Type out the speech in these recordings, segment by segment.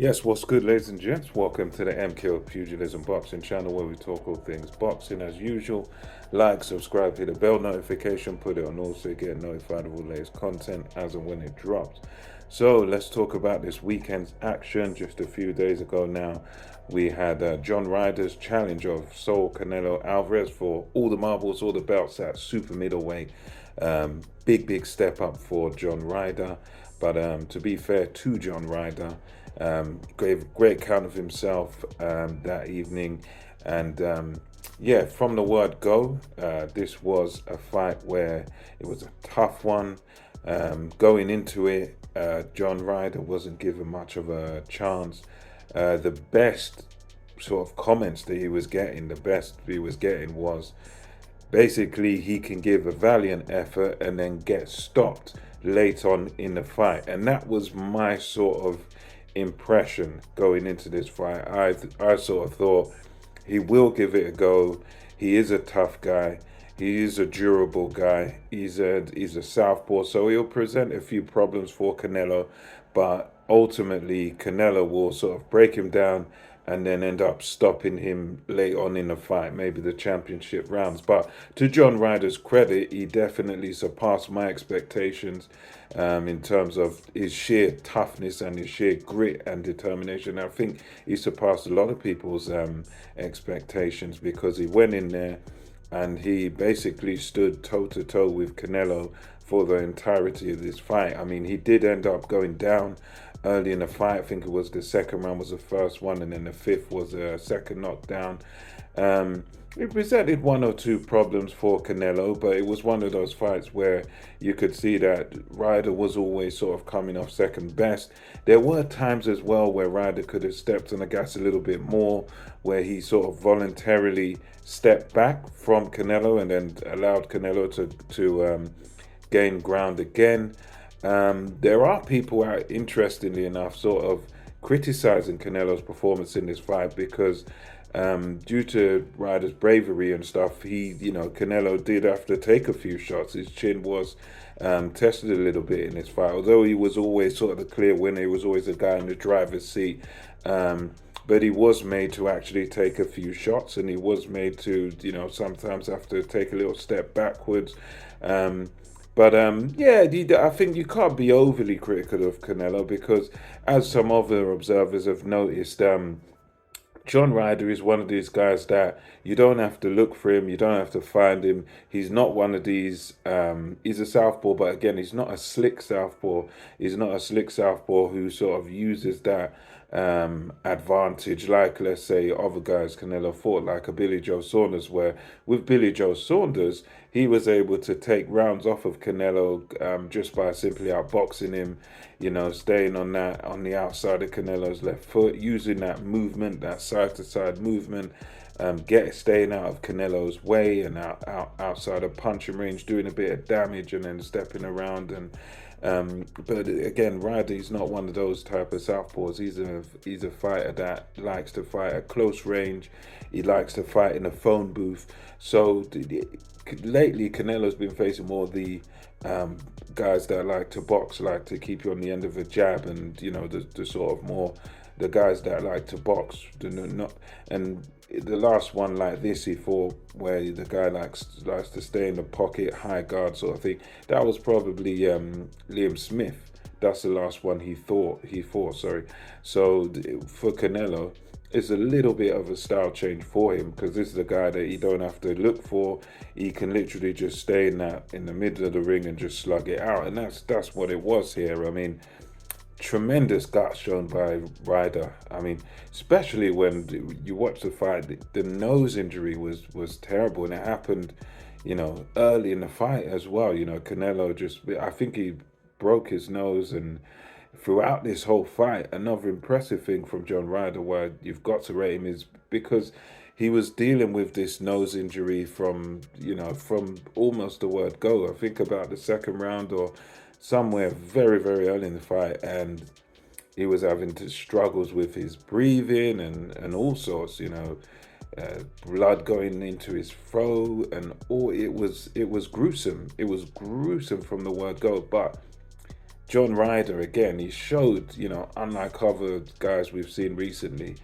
Yes, what's good, ladies and gents? Welcome to the MKO Pugilism Boxing channel where we talk all things boxing as usual. Like, subscribe, hit the bell notification, put it on all so you get notified of all latest content as and when it drops. So let's talk about this weekend's action. Just a few days ago now, we had John Ryder's challenge of Saul Canelo Alvarez for all the marbles, all the belts at super middleweight. Big step up for John Ryder. But to be fair to John Ryder, gave a great account of himself that evening. And yeah, from the word go, this was a fight where it was a tough one. Going into it, John Ryder wasn't given much of a chance. The best sort of comments that he was getting, the best he was getting was basically he can give a valiant effort and then get stopped late on in the fight. And that was my sort of impression going into this fight. I sort of thought he will give it a go. He is a tough guy. He is a durable guy. He's a southpaw, so he'll present a few problems for Canelo, but ultimately Canelo will sort of break him down and then end up stopping him late on in the fight, maybe the championship rounds. But to John Ryder's credit, he definitely surpassed my expectations in terms of his sheer toughness and his sheer grit and determination. I think he surpassed a lot of people's expectations because he went in there and he basically stood toe to toe with Canelo for the entirety of this fight. I mean, he did end up going down early in the fight. I think it was the second round was the first one, and then the fifth was a second knockdown. It presented one or two problems for Canelo, but it was one of those fights where you could see that Ryder was always sort of coming off second best. There were times as well where Ryder could have stepped on the gas a little bit more, where he sort of voluntarily stepped back from Canelo and then allowed Canelo to gain ground again. There are people out, interestingly enough, sort of criticizing Canelo's performance in this fight because due to Ryder's bravery and stuff, Canelo did have to take a few shots. His chin was tested a little bit in this fight, although he was always sort of the clear winner. He was always the guy in the driver's seat. But he was made to actually take a few shots, and he was made to, sometimes have to take a little step backwards. Yeah, I think you can't be overly critical of Canelo because, as some other observers have noticed, John Ryder is one of these guys that you don't have to look for him, you don't have to find him. He's not one of these. He's a southpaw, but again, he's not a slick southpaw. He's not a slick southpaw who sort of uses that advantage, like let's say other guys Canelo fought, like a Billy Joe Saunders, where with Billy Joe Saunders, he was able to take rounds off of Canelo just by simply outboxing him, staying on the outside of Canelo's left foot, using that movement, that side to side movement, staying out of Canelo's way and outside of punching range, doing a bit of damage and then stepping around. But again, Ryder's not one of those type of southpaws. He's a fighter that likes to fight at close range. He likes to fight in a phone booth. So lately, Canelo's been facing more of the guys that like to box, like to keep you on the end of a jab, and the sort of more the guys that like to box. And the last one like this he fought, where the guy likes to stay in the pocket, high guard sort of thing. That was probably Liam Smith. That's the last one he fought. Sorry. So for Canelo, it's a little bit of a style change for him because this is a guy that you don't have to look for. He can literally just stay in the middle of the ring and just slug it out, and that's what it was here. I mean, tremendous guts shown by Ryder. I mean, especially when you watch the fight, the nose injury was terrible, and it happened, early in the fight as well. Canelo I think he broke his nose, and throughout this whole fight, another impressive thing from John Ryder, why you've got to rate him, is because he was dealing with this nose injury from almost the word go. I think about the second round or somewhere very, very early in the fight, and he was having struggles with his breathing and all sorts, blood going into his throat and all. It was gruesome. It was gruesome from the word go. But John Ryder, again, he showed, unlike other guys we've seen recently,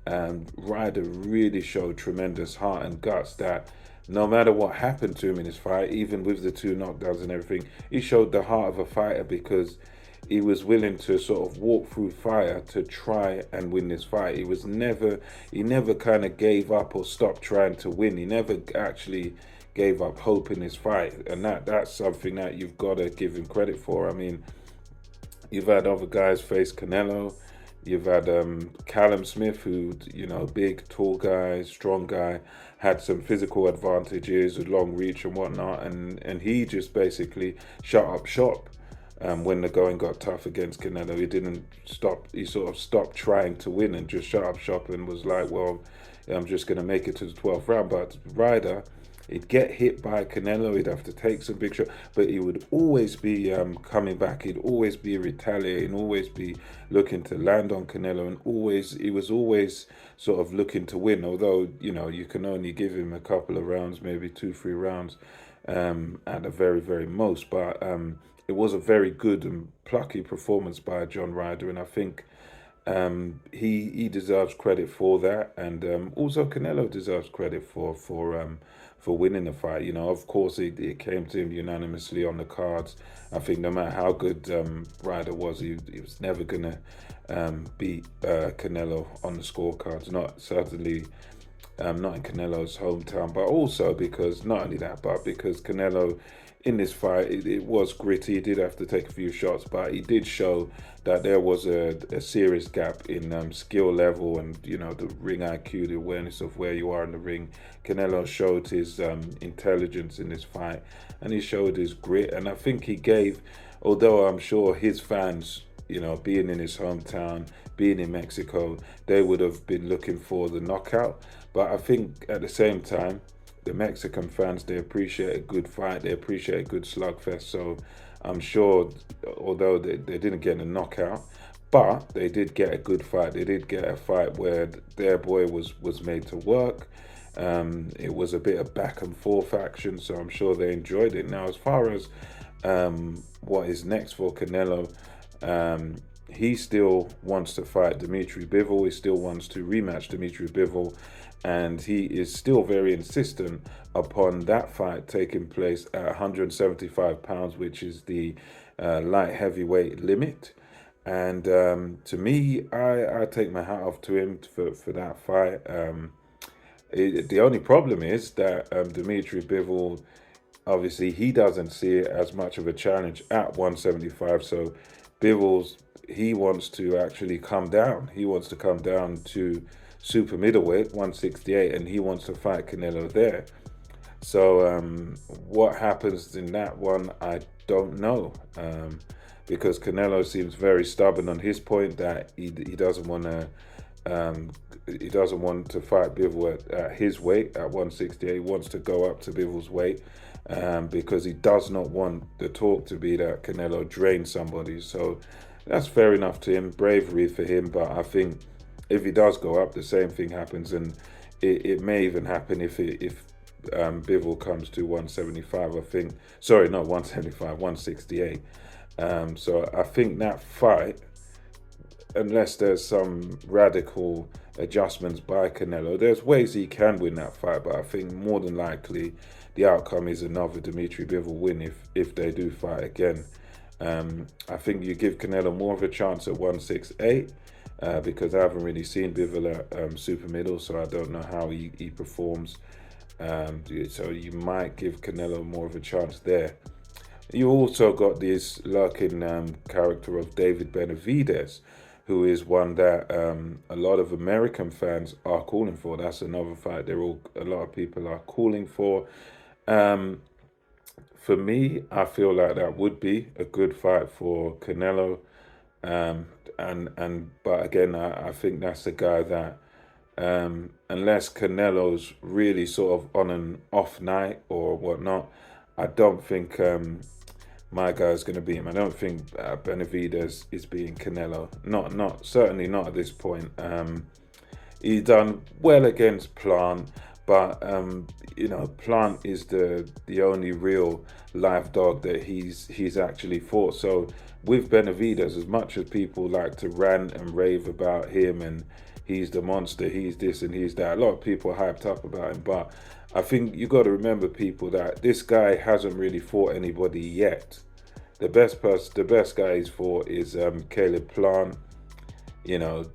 Ryder really showed tremendous heart and guts that no matter what happened to him in his fight, even with the 2 knockdowns and everything, he showed the heart of a fighter because he was willing to sort of walk through fire to try and win this fight. He never kind of gave up or stopped trying to win. He never actually gave up hope in his fight, and that's something that you've got to give him credit for. I mean, you've had other guys face Canelo. You've had Callum Smith, who, big, tall guy, strong guy, had some physical advantages with long reach and whatnot, and he just basically shut up shop when the going got tough against Canelo. He didn't stop. He sort of stopped trying to win and just shut up shop and was like, well, I'm just going to make it to the 12th round. But Ryder, he'd get hit by Canelo, he'd have to take some big shots, but he would always be coming back. He'd always be retaliating, always be looking to land on Canelo, and he was always sort of looking to win. Although you can only give him a couple of rounds, maybe 2-3 rounds at the very, very most. But it was a very good and plucky performance by John Ryder, and I think he deserves credit for that, and also Canelo deserves credit for winning the fight. Of course, it came to him unanimously on the cards. I think no matter how good Ryder was, he was never gonna beat Canelo on the scorecards. Certainly not in Canelo's hometown, but also because not only that, but because Canelo, in this fight, it was gritty. He did have to take a few shots, but he did show that there was a serious gap in skill level and the ring IQ, the awareness of where you are in the ring. Canelo showed his intelligence in this fight, and he showed his grit. And I think he gave, although I'm sure his fans, being in his hometown, being in Mexico, they would have been looking for the knockout. But I think at the same time, the Mexican fans, they appreciate a good fight, they appreciate a good slugfest. So I'm sure, although they didn't get a knockout, but they did get a good fight. They did get a fight where their boy was made to work. It was a bit of back and forth action, so I'm sure they enjoyed it. Now, as far as what is next for Canelo, he still wants to fight Dimitri Bivol. He still wants to rematch Dimitri Bivol, and he is still very insistent upon that fight taking place at 175 pounds, which is the light heavyweight limit. And to me, I take my hat off to him for that fight. The only problem is that Dimitri Bivol, obviously, he doesn't see it as much of a challenge at 175. So he wants to actually come down. He wants to come down to super middleweight, 168, and he wants to fight Canelo there. So what happens in that one, I don't know, because Canelo seems very stubborn on his point that he doesn't want to fight Bivol at his weight at 168. He wants to go up to Bivol's weight because he does not want the talk to be that Canelo drains somebody. So that's fair enough to him, bravery for him. But I think if he does go up, the same thing happens, and it may even happen if Bivol comes to 175. I think, sorry, not 175, 168. So I think that fight, unless there's some radical adjustments by Canelo, there's ways he can win that fight, but I think more than likely the outcome is another Dimitri Bivol win if they do fight again. I think you give Canelo more of a chance at 168 because I haven't really seen Bivol at super middle, so I don't know how he performs. So you might give Canelo more of a chance there. You also got this lurking character of David Benavidez, who is one that a lot of American fans are calling for. That's another fight a lot of people are calling for. For me, I feel like that would be a good fight for Canelo. But again, I think that's a guy that unless Canelo's really sort of on an off night or whatnot, I don't think my guy's going to beat him. I don't think Benavidez is beating Canelo. Certainly not at this point. He done well against Plant, But Plant is the only real live dog that he's actually fought. So with Benavidez, as much as people like to rant and rave about him and he's the monster, he's this and he's that, a lot of people are hyped up about him. But I think you got to remember, people, that this guy hasn't really fought anybody yet. The best guy he's fought is Caleb Plant. You know,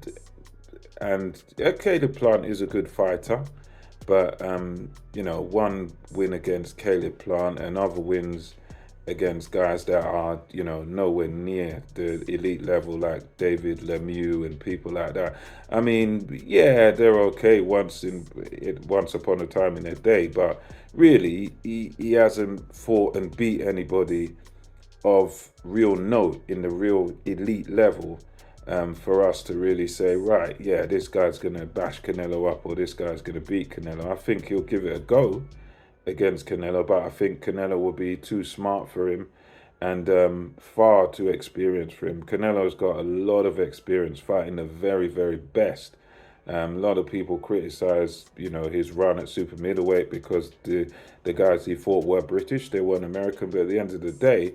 and Caleb Plant is a good fighter, but one win against Caleb Plant and other wins against guys that are nowhere near the elite level, like David Lemieux and people like that. I mean, yeah, they're okay once upon a time in a day, but really he hasn't fought and beat anybody of real note in the real elite level, for us to really say, right, yeah, this guy's going to bash Canelo up or this guy's going to beat Canelo. I think he'll give it a go against Canelo, but I think Canelo will be too smart for him and far too experienced for him. Canelo's got a lot of experience fighting the very, very best. A lot of people criticize, his run at super middleweight because the guys he fought were British, they weren't American, but at the end of the day,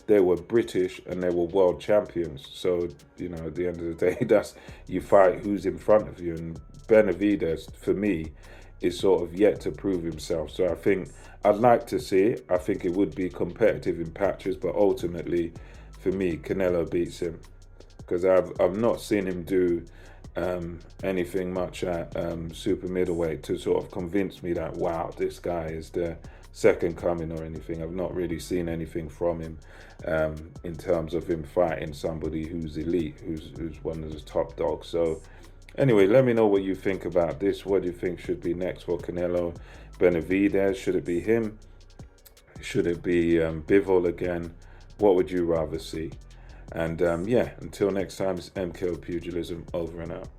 they were British and they were world champions. So, at the end of the day, that's, you fight who's in front of you. And Benavidez, for me, is sort of yet to prove himself. So I think I'd like to see it. I think it would be competitive in patches, but ultimately, for me, Canelo beats him because I've not seen him do anything much at super middleweight to sort of convince me that, wow, this guy is the second coming or anything. I've not really seen anything from him in terms of him fighting somebody who's elite, who's one of the top dogs. So anyway, let me know what you think about this. What do you think should be next for Canelo? Benavidez, should it be him? Should it be Bivol again? What would you rather see? And until next time, it's MKO Pugilism, over and out.